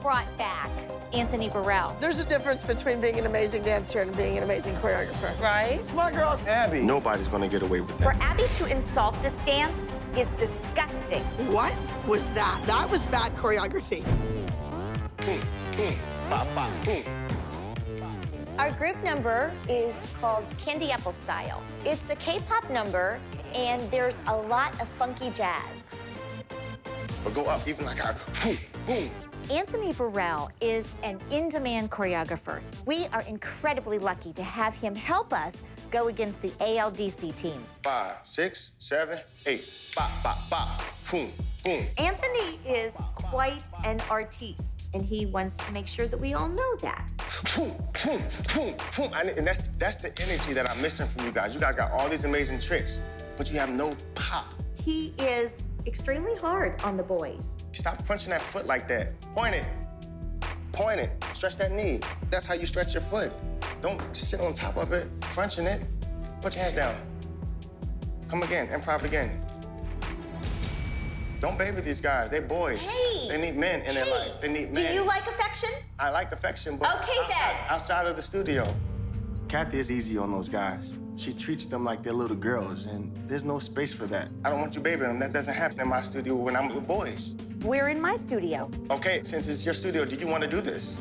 brought back Anthony Burrell. There's a difference between being an amazing dancer and being an amazing choreographer. Right? Come on, girls. Abby. Nobody's gonna get away with that. For Abby to insult this dance is disgusting. What was that? That was bad choreography. Boom, boom, bop, bop, boom. Our group number is called Candy Apple Style. It's a K-pop number, and there's a lot of funky jazz. But go up, even like a boom, boom. Anthony Burrell is an in-demand choreographer. We are incredibly lucky to have him help us go against the ALDC team. 5, 6, 7, 8. Bop, bop, bop. Boom, boom. Anthony is quite an artiste, and he wants to make sure that we all know that. Boom, boom, boom, boom. And that's the energy that I'm missing from you guys. You guys got all these amazing tricks, but you have no pop. He is extremely hard on the boys. Stop punching that foot like that. Point it. Point it. Stretch that knee. That's how you stretch your foot. Don't sit on top of it, crunching it. Put your hands down. Come again, improv again. Don't baby these guys. They're boys. Hey! They need men in their life. They need men. Do you like affection? I like affection, but Okay, then. outside of the studio. Kathy is easy on those guys. She treats them like they're little girls, and there's no space for that. I don't want you babying them. That doesn't happen in my studio when I'm with boys. We're in my studio. Okay, since it's your studio, do you want to do this?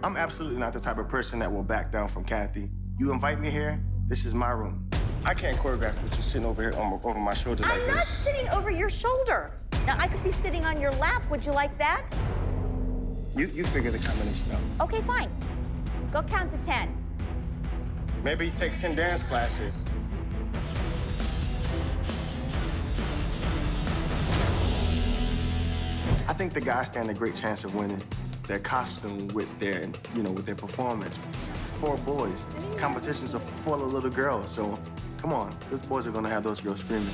I'm absolutely not the type of person that will back down from Kathy. You invite me here, this is my room. I can't choreograph with you sitting over here over my shoulder like this. I'm not sitting over your shoulder. Now, I could be sitting on your lap. Would you like that? You figure the combination out. Okay, fine. Go count to 10. Maybe you take 10 dance classes. I think the guys stand a great chance of winning. Their costume with their, with their performance. 4 boys. Competitions are full of little girls, so come on. Those boys are gonna have those girls screaming.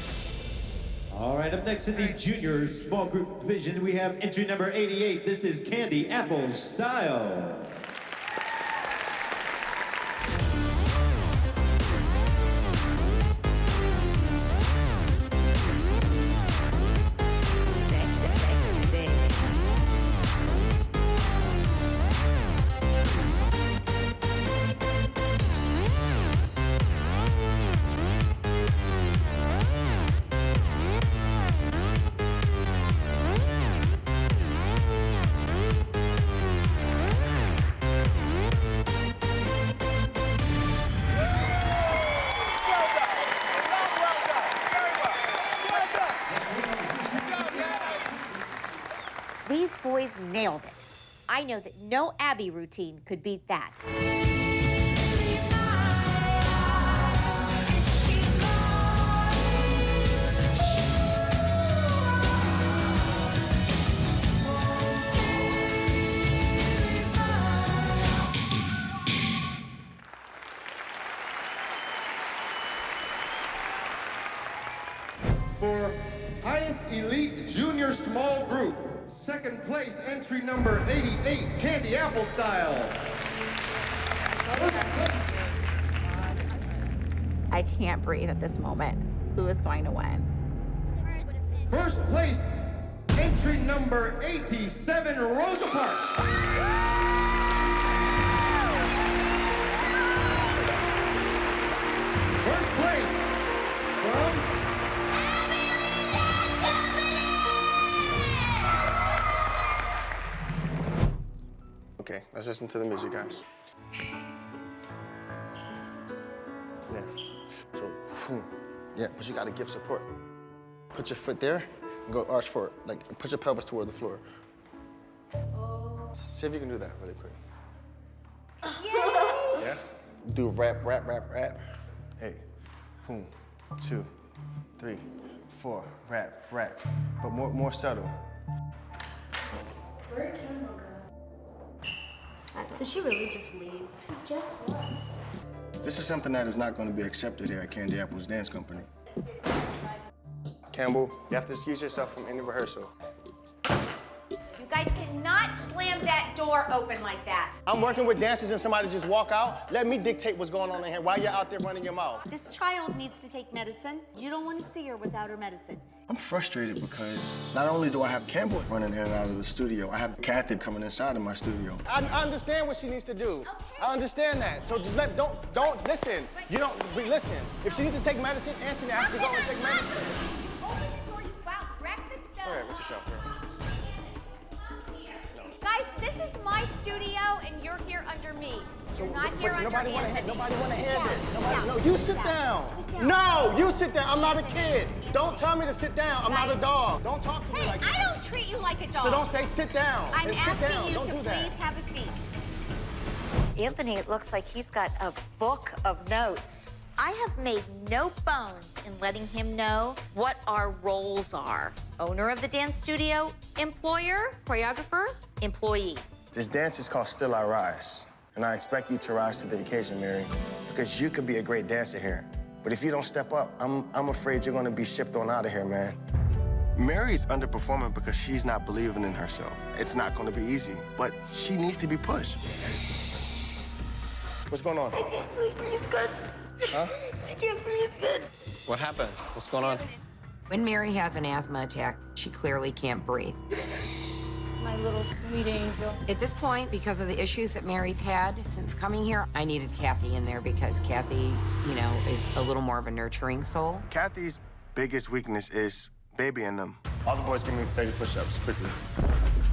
All right, up next in the junior small group division, we have entry number 88. This is Candy Apple Style. These boys nailed it. I know that no Abby routine could beat that. For highest elite junior small group, second place, entry number 88, Candy Apple Style. I can't breathe at this moment. Who is going to win? First place, entry number 87, Rosa Parks. First place from Okay, let's listen to the music, guys. Yeah. So, yeah, but you gotta give support. Put your foot there and go arch forward. Like, put your pelvis toward the floor. See if you can do that really quick. Yeah? Do rap, rap, rap, rap. Hey, 1, 2, 3, 4, rap, rap. But more subtle. Where'd Kendall go? Did she really just leave? Just left. This is something that is not going to be accepted here at Candy Apple's Dance Company. Campbell, you have to excuse yourself from any rehearsal. You guys cannot slam that door open like that? I'm working with dancers and somebody just walk out. Let me dictate what's going on in here while you're out there running your mouth. This child needs to take medicine. You don't want to see her without her medicine. I'm frustrated because not only do I have Campbell running in and out of the studio, I have Kathy coming inside of my studio. I understand what she needs to do. Okay. I understand that. So just don't listen. You don't, listen. If she needs to take medicine, Anthony, I have to go and take medicine. Open the door, you about wreck the door. All right, with yourself, girl. Guys, this is my studio, and you're here under me. You're not here under Anthony. Nobody want to hear down. this. Sit Nobody, down. no, you sit down. Sit down. No, you sit down. I'm not a kid. Don't tell me to sit down. I'm not a dog. Don't talk to me Hey, like that. I don't treat you like a dog. So don't say sit down. I'm Then sit down. asking you Don't to do that. please have a seat. Anthony, it looks like he's got a book of notes. I have made no bones in letting him know what our roles are. Owner of the dance studio, employer, choreographer, employee. This dance is called Still I Rise. And I expect you to rise to the occasion, Mary, because you could be a great dancer here. But if you don't step up, I'm afraid you're gonna be shipped on out of here, man. Mary's underperforming because she's not believing in herself. It's not gonna be easy, but she needs to be pushed. What's going on? I can't really breathe good. Huh? I can't breathe good. What happened? What's going on? When Mary has an asthma attack, she clearly can't breathe. My little sweet angel. At this point, because of the issues that Mary's had since coming here, I needed Kathy in there because Kathy, you know, is a little more of a nurturing soul. Kathy's biggest weakness is babying them. All the boys give me 30 push-ups, quickly.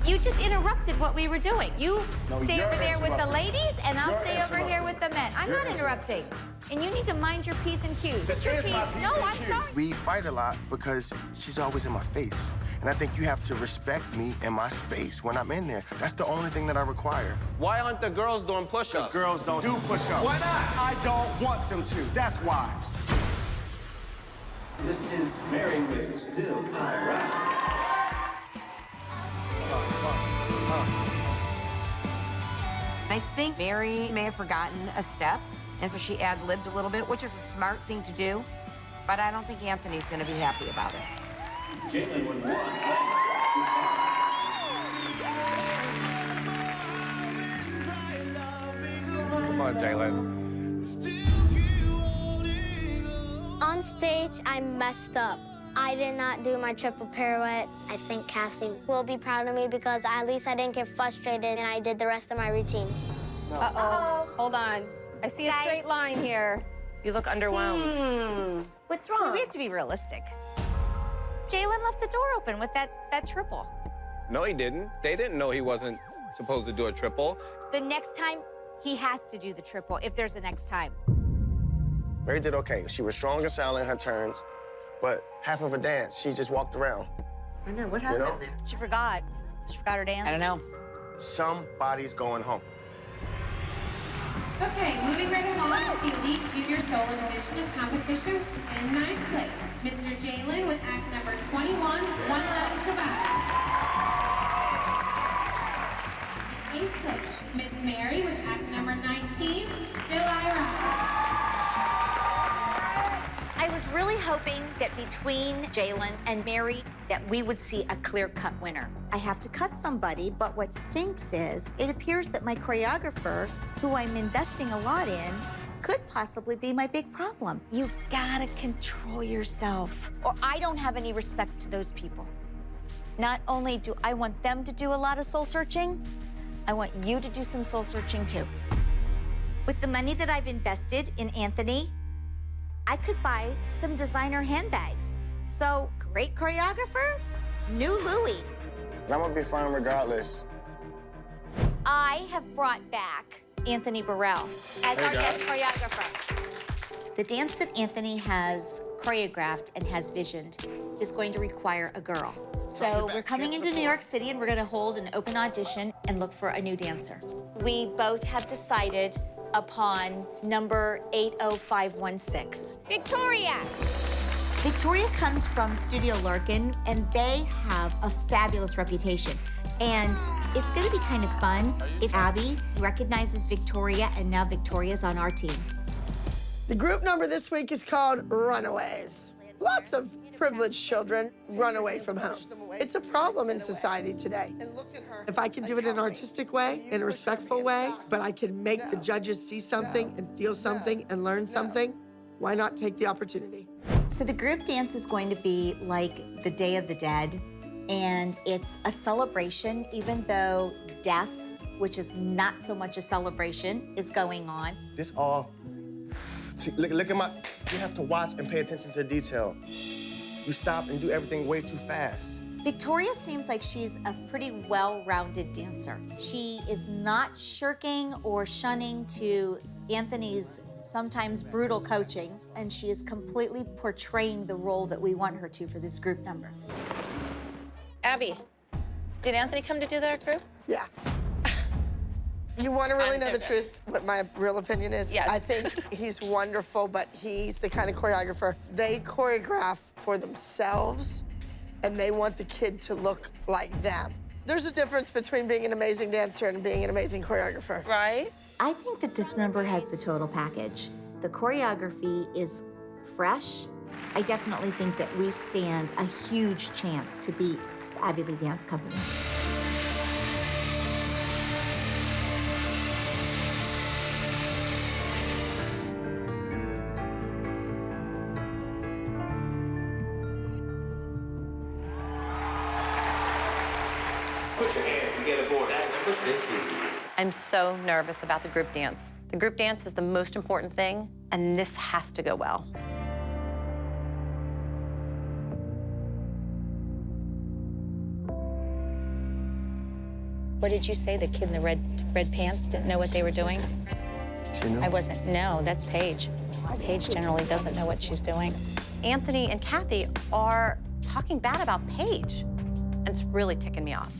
You just interrupted what we were doing. You No, stay you're over there with the interrupting. ladies, and I'll You're stay over here interrupting. with the men. I'm You're not interrupting. And you need to mind your P's and Q's. This Your is my P's. P's No, and I'm Q's. sorry. We fight a lot because she's always in my face. And I think you have to respect me and my space when I'm in there. That's the only thing that I require. Why aren't the girls doing push-ups? Because girls don't do push-ups. Why not? I don't want them to. That's why. This is Mary with Still I Rise. I think Mary may have forgotten a step, and so she ad-libbed a little bit, which is a smart thing to do, but I don't think Anthony's gonna be happy about it. Jalen with one. Come on, Jalen. On stage, I messed up. I did not do my triple pirouette. I think Kathy will be proud of me because at least I didn't get frustrated and I did the rest of my routine. Uh-oh. Hold on. I see a straight line here. You look underwhelmed. What's wrong? We have to be realistic. Jalen left the door open with that triple. No, he didn't. They didn't know he wasn't supposed to do a triple. The next time, he has to do the triple, if there's a next time. Mary did okay. She was strong and silent in her turns, but half of her dance, she just walked around. I know, what happened there? She forgot. She forgot her dance. I don't know. Somebody's going home. Okay, moving right along with the Elite Junior Solo Division of Competition. In 9th place, Mr. Jalen with act number 21, One Last Goodbye. In 8th place, Miss Mary with act number 19, Still I Rise. I was really hoping that between Jalen and Mary that we would see a clear-cut winner. I have to cut somebody, but what stinks is it appears that my choreographer, who I'm investing a lot in, could possibly be my big problem. You gotta control yourself, or I don't have any respect to those people. Not only do I want them to do a lot of soul searching, I want you to do some soul searching too. With the money that I've invested in Anthony, I could buy some designer handbags. So, great choreographer, new Louis. And I'm gonna be fine regardless. I have brought back Anthony Burrell as our guest choreographer. The dance that Anthony has choreographed and has visioned is going to require a girl. So we're coming into New York City and we're gonna hold an open audition and look for a new dancer. We both have decided upon number 80516. Victoria! Victoria comes from Studio Larkin, and they have a fabulous reputation. And it's gonna be kind of fun if Abby recognizes Victoria, and now Victoria's on our team. The group number this week is called Runaways. Lots of privileged children run away from home. It's a problem in society today. If I can do it in an artistic way, in a respectful way, but I can make the judges see something and feel something and learn something, why not take the opportunity? So the group dance is going to be like the Day of the Dead, and it's a celebration, even though death, which is not so much a celebration, is going on. This all, see, look at my, you have to watch and pay attention to detail. You stop and do everything way too fast. Victoria seems like she's a pretty well-rounded dancer. She is not shirking or shunning to Anthony's sometimes brutal coaching, and she is completely portraying the role that we want her to for this group number. Abby, did Anthony come to do that group? Yeah. You want to really know the truth, what my real opinion is? Yes. I think he's wonderful, but he's the kind of choreographer. They choreograph for themselves, and they want the kid to look like them. There's a difference between being an amazing dancer and being an amazing choreographer. Right. I think that this number has the total package. The choreography is fresh. I definitely think that we stand a huge chance to beat the Abby Lee Dance Company. Put your hands together for act number 50. I'm so nervous about the group dance. The group dance is the most important thing, and this has to go well. What did you say? The kid in the red pants didn't know what they were doing? She knew? I wasn't. No, that's Paige. Paige generally doesn't know what she's doing. Anthony and Kathy are talking bad about Paige, and it's really ticking me off.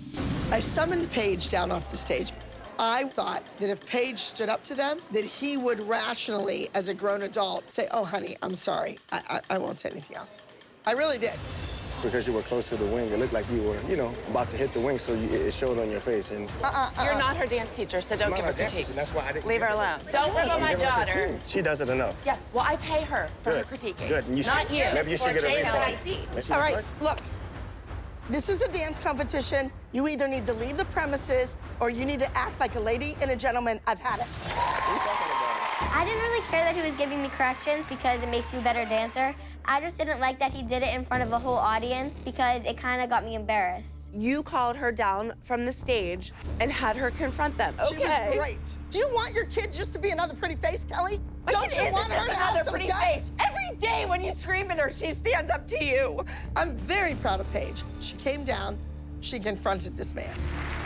I summoned Paige down off the stage. I thought that if Paige stood up to them, that he would rationally, as a grown adult, say, oh, honey, I'm sorry. I won't say anything else. I really did. It's because you were close to the wing. It looked like you were, you know, about to hit the wing, so it showed on your face. And You're not her dance teacher, so don't give her critiques. That's why I didn't Leave her alone. Don't rip on my daughter. She does it enough. Yeah, well, I pay her for her Good. critiquing. Good. And you Not should, you. Maybe you should get a refund. All right, look. This is a dance competition. You either need to leave the premises or you need to act like a lady and a gentleman. I've had it. I didn't really care that he was giving me corrections because it makes you a better dancer. I just didn't like that he did it in front of a whole audience because it kind of got me embarrassed. You called her down from the stage and had her confront them. Okay. She was great. Do you want your kid just to be another pretty face, Kelly? Don't you want her to have some pretty guts? face? Every day when you scream at her, she stands up to you. I'm very proud of Paige. She came down, she confronted this man.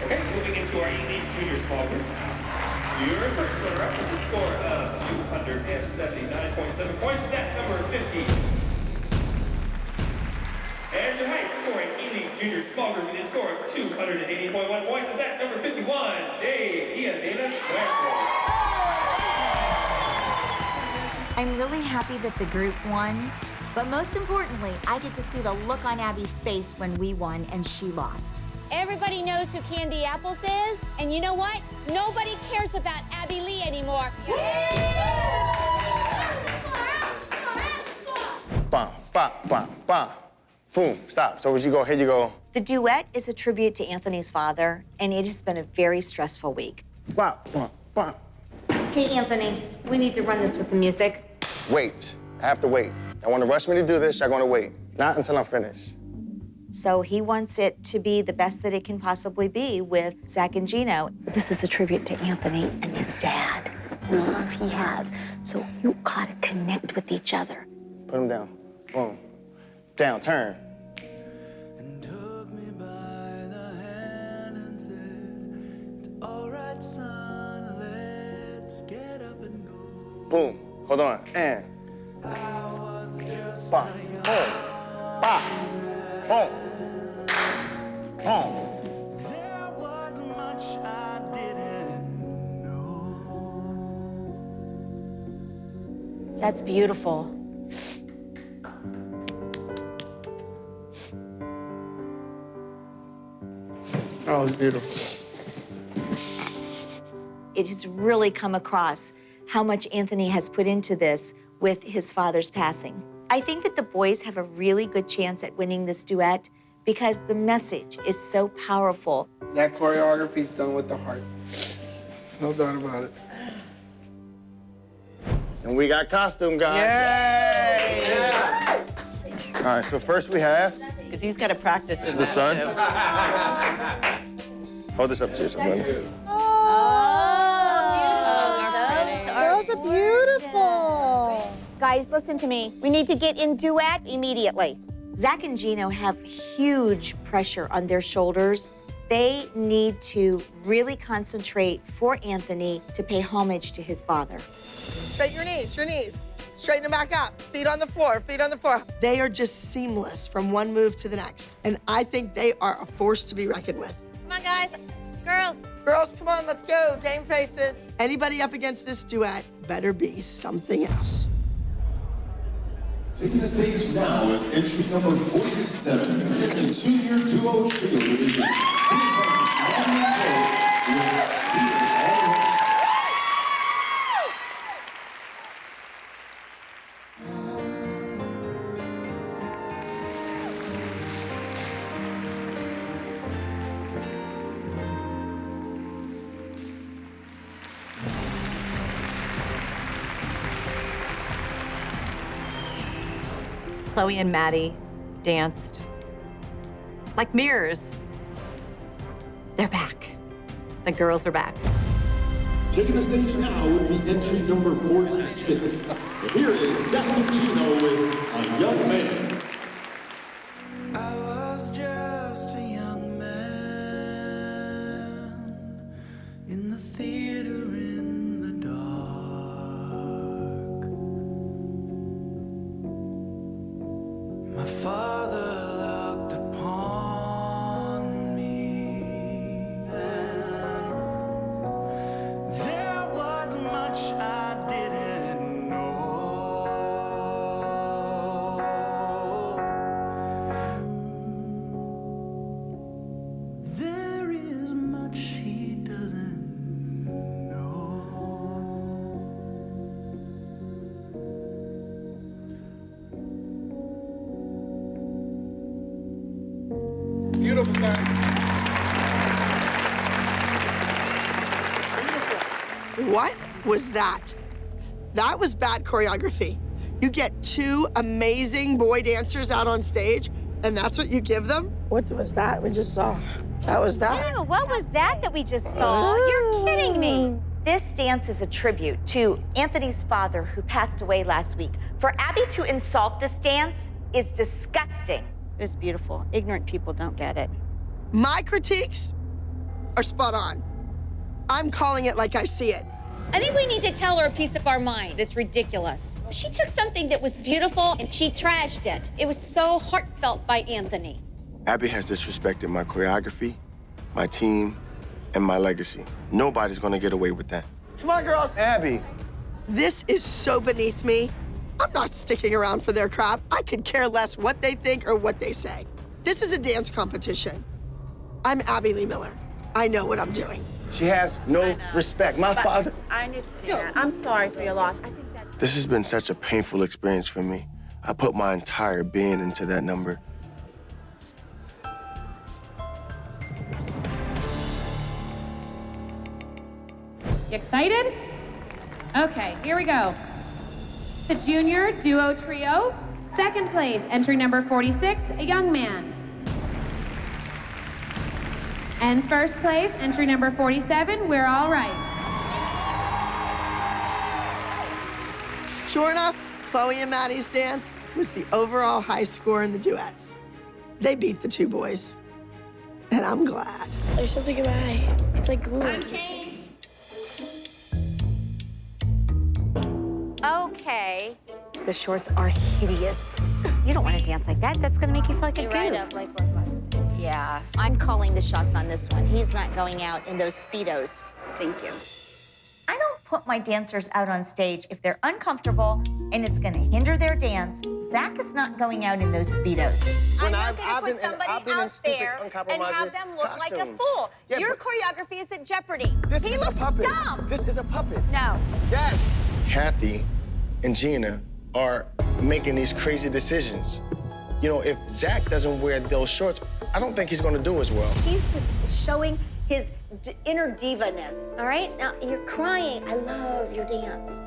Okay, moving into our elite junior small groups. Your first runner-up with a score of 279.7 points is at number 50. And your highest scoring elite junior small group with a score of 280.1 points is at number 51, Dave Iandelas Huertas. I'm really happy that the group won, but most importantly, I get to see the look on Abby's face when we won and she lost. Everybody knows who Candy Apples is, and you know what? Nobody cares about Abby Lee anymore. Bam, bam, bam, bam. Boom, stop. So as you go, here you go. The duet is a tribute to Anthony's father, and it has been a very stressful week. Bam, bam, bam. Hey, Anthony, we need to run this with the music. Wait. I have to wait. I want to rush me to do this. Y'all gonna wait. Not until I'm finished. So he wants it to be the best that it can possibly be with Zach and Gino. This is a tribute to Anthony and his dad, and the love he has. So you gotta connect with each other. Put him down. Boom. Down, turn. Boom. Hold on. And. Ba. Boom. Ba. Boom. Boom. That's beautiful. Oh, it's beautiful. It has really come across how much Anthony has put into this with his father's passing. I think that the boys have a really good chance at winning this duet because the message is so powerful. That choreography's done with the heart. No doubt about it. And we got costume, guys. Yay! Yeah. All right, so first we have... Because he's got to practice in the that, sun. too. Hold this up to yourself, honey. Those are beautiful. Guys, listen to me. We need to get in duet immediately. Zach and Gino have huge pressure on their shoulders. They need to really concentrate for Anthony to pay homage to his father. Straighten your knees, your knees. Straighten them back up. Feet on the floor, feet on the floor. They are just seamless from one move to the next. And I think they are a force to be reckoned with. Come on, guys. Girls. Girls, come on, let's go. Game faces. Anybody up against this duet better be something else. Taking the stage now is entry number 47, the Junior Duo Trio division. Chloe and Maddie danced like mirrors. They're back. The girls are back. Taking the stage now would be entry number 46. Here is Zach and Gino with A Young Man. I was just a young man in the theater in the dark. My father looked upon me. There was much I didn't know. There is much he doesn't know. Beautiful, guys. What was that? That was bad choreography. You get two amazing boy dancers out on stage, and that's what you give them? What was that we just saw? That was that? Ew, what was that we just saw? You're kidding me. This dance is a tribute to Anthony's father, who passed away last week. For Abby to insult this dance is disgusting. It was beautiful. Ignorant people don't get it. My critiques are spot on. I'm calling it like I see it. I think we need to tell her a piece of our mind. It's ridiculous. She took something that was beautiful and she trashed it. It was so heartfelt by Anthony. Abby has disrespected my choreography, my team, and my legacy. Nobody's gonna get away with that. Come on, girls. Abby. This is so beneath me. I'm not sticking around for their crap. I could care less what they think or what they say. This is a dance competition. I'm Abby Lee Miller. I know what I'm doing. She has no respect. My father. I understand. I'm sorry for your loss. I think that This has been such a painful experience for me. I put my entire being into that number. You excited? Okay, here we go. The Junior Duo Trio. Second place, entry number 46, A Young Man. And first place, entry number 47, We're All Right. Sure enough, Chloe and Maddie's dance was the overall high score in the duets. They beat the two boys, and I'm glad. There's something in my eye. It's like glue. I'm changed. Okay. The shorts are hideous. You don't want to dance like that. That's going to make you feel like a goof. Yeah, I'm calling the shots on this one. He's not going out in those Speedos. Thank you. I don't put my dancers out on stage if they're uncomfortable and it's going to hinder their dance. Zach is not going out in those Speedos. I'm not going to put somebody out there and have them look like a fool. Yeah, Your but choreography is at jeopardy. This He is looks a puppet. dumb. This is a puppet. No. Yes. Kathy and Gina are making these crazy decisions. You know, if Zach doesn't wear those shorts, I don't think he's gonna do as well. He's just showing his inner diva-ness, all right? Now, you're crying. I love your dance.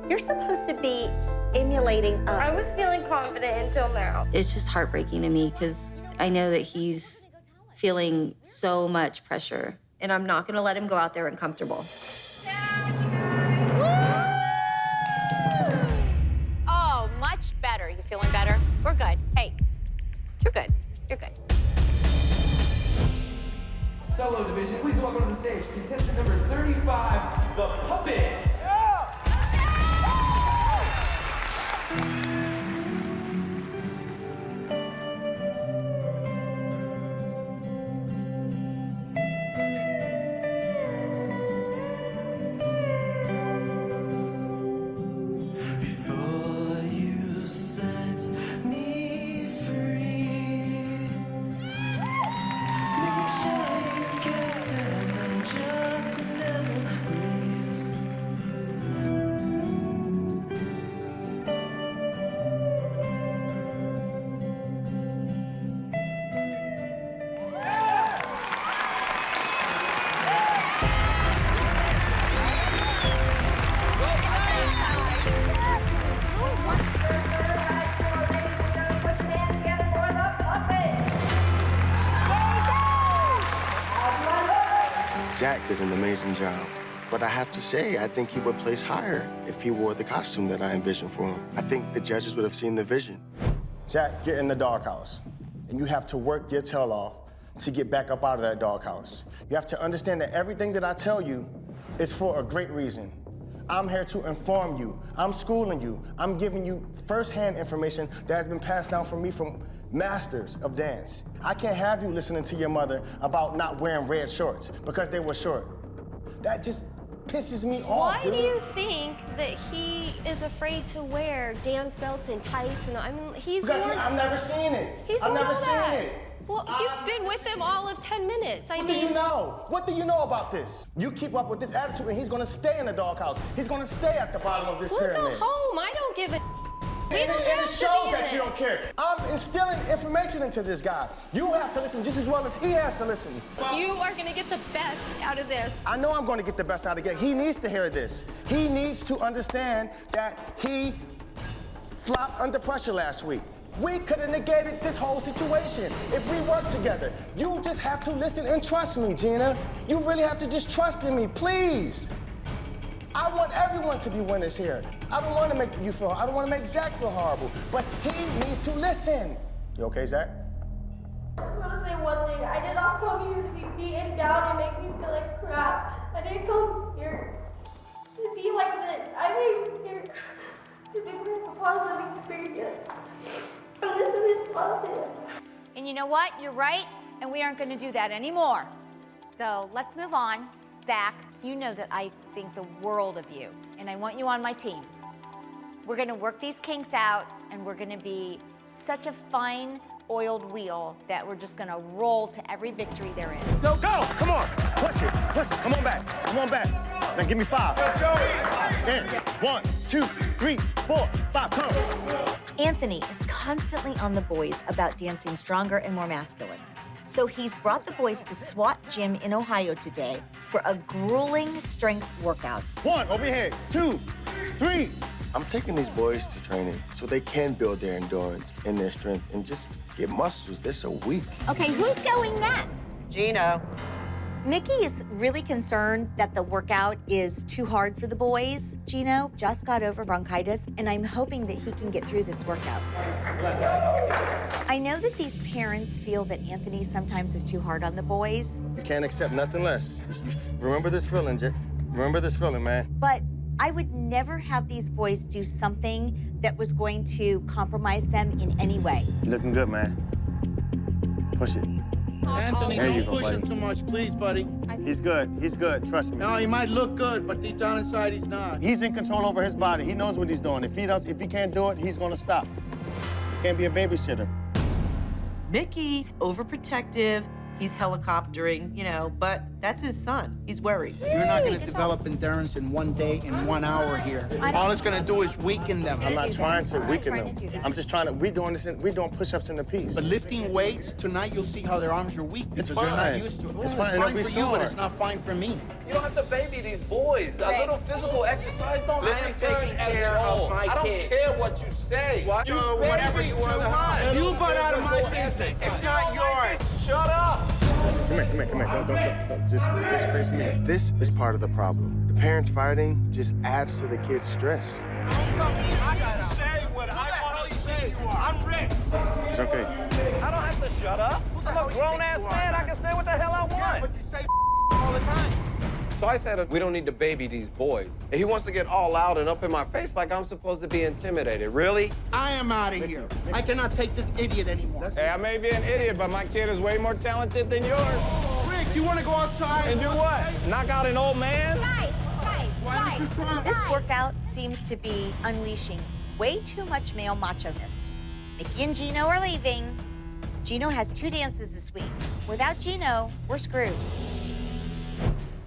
You're supposed to be emulating I was feeling confident until now. It's just heartbreaking to me because I know that he's feeling so much pressure, and I'm not going to let him go out there uncomfortable. Oh, much better. You feeling better? We're good. Hey, you're good. You're good. Solo division, please welcome to the stage contestant number 35, The Puppet. Before you set me free, make sure you can stand on just memories. Zach did an amazing job. But I have to say, I think he would place higher if he wore the costume that I envisioned for him. I think the judges would have seen the vision. Zach, get in the doghouse. And you have to work your tail off to get back up out of that doghouse. You have to understand that everything that I tell you is for a great reason. I'm here to inform you. I'm schooling you. I'm giving you firsthand information that has been passed down from me from masters of dance. I can't have you listening to your mother about not wearing red shorts because they were short. That just pisses me off, Why dude. do you think that he is afraid to wear dance belts and tights? And I mean, he's Because worn, I've never seen it. He's I've worn never all seen that. it. Well, you've been with him all of 10 minutes. What do you know? What do you know about this? You keep up with this attitude and he's gonna stay in the doghouse. He's gonna stay at the bottom of this We'll pyramid. go home. I don't give a. We And don't it have to shows be in that you don't this. care. I'm instilling information into this guy. You have to listen just as well as he has to listen. You are gonna get the best out of this. I know I'm gonna get the best out of it. He needs to hear this. He needs to understand that he flopped under pressure last week. We could have negated this whole situation if we worked together. You just have to listen and trust me, Gina. You really have to just trust in me, please. I want everyone to be winners here. I don't want to make you feel, I don't want to make Zach feel horrible, but he needs to listen. You okay, Zach? I just want to say one thing. I did not come here to be beaten down and make me feel like crap. I didn't come here to be like this. I came here to make me a positive experience. This is positive. And you know what? You're right, and we aren't going to do that anymore. So let's move on. Zach, you know that I think the world of you, and I want you on my team. We're going to work these kinks out, and we're going to be such a fine oiled wheel that we're just going to roll to every victory there is. So go! Come on! Push it! Push it! Come on back! Come on back! Now give me 5. Let's go! In. 1, 2, 3, 4, 5. Come! Anthony is constantly on the boys about dancing stronger and more masculine. So he's brought the boys to SWAT Gym in Ohio today for a grueling strength workout. 1, over here. 2, 3. I'm taking these boys to training so they can build their endurance and their strength and just get muscles. They're so weak. Okay, who's going next? Gino. Nikki is really concerned that the workout is too hard for the boys. Gino just got over bronchitis, and I'm hoping that he can get through this workout. I know that these parents feel that Anthony sometimes is too hard on the boys, You can't accept nothing less. Remember this feeling, Jay. Remember this feeling, man. but I would never have these boys do something that was going to compromise them in any way. You're looking good, man. Push it. Anthony, There you don't go, push him buddy. too much, please, buddy. He's good. He's good. Trust me. No, he might look good, but deep down inside, he's not. He's in control over his body. He knows what he's doing. If he can't do it, he's gonna stop. He can't be a babysitter. Mickey's overprotective, He's helicoptering, you know, but that's his son. He's worried. You're not going to develop endurance in 1 day, in 1 hour here. All it's going to do is weaken them. I'm not trying to weaken them. I'm just trying to, we're doing push-ups in the piece. But lifting weights, tonight you'll see how their arms are weak because they're not used to it. It's It's fine. fine It'll be for you, but sore. it's not fine for me. You don't have to baby these boys. A little physical exercise don't I'm taking care of my I don't kid. care what you say. What? You Whatever baby you too want. much. You butt out of my business. It's not yours. Shut up. Come here. Don't. Just face me. This is part of the problem. The parents fighting just adds to the kids' stress. I can say what I want to say. I'm Rick. It's okay. I don't have to shut up. I'm a grown-ass man. I can say what the hell I want. Yeah, but you say all the time. So I said, we don't need to baby these boys. And he wants to get all loud and up in my face like I'm supposed to be intimidated. Really? I am out of here. I cannot take this idiot anymore. Hey, I may be an idiot, but my kid is way more talented than yours. Rick, you want to go outside? And do what? Knock out an old man? This workout seems to be unleashing way too much male macho-ness. Mickey and Gino are leaving. Gino has 2 dances this week. Without Gino, we're screwed.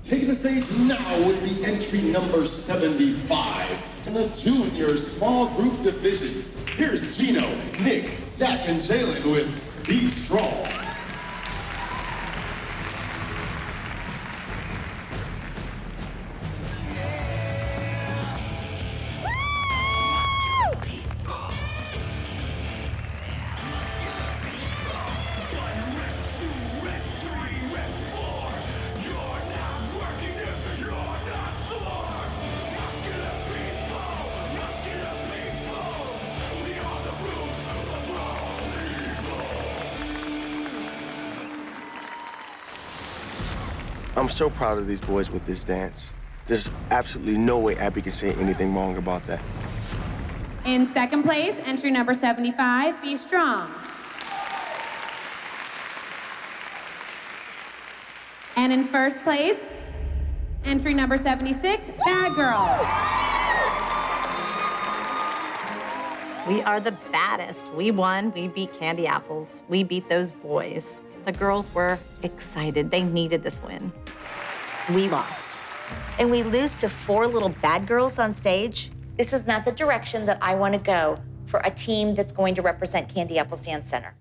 Taking the stage now would be entry number 75 in the junior small group division. Here's Gino, Nick, Zach, and Jalen with Be Strong. I'm so proud of these boys with this dance. There's absolutely no way Abby can say anything wrong about that. In second place, entry number 75, Be Strong. And in first place, entry number 76, Bad Girls. We are the baddest. We won. We beat Candy Apples. We beat those boys. The girls were excited. They needed this win. We lost. And we lose to 4 little bad girls on stage. This is not the direction that I want to go for a team that's going to represent Candy Apples Dance Center.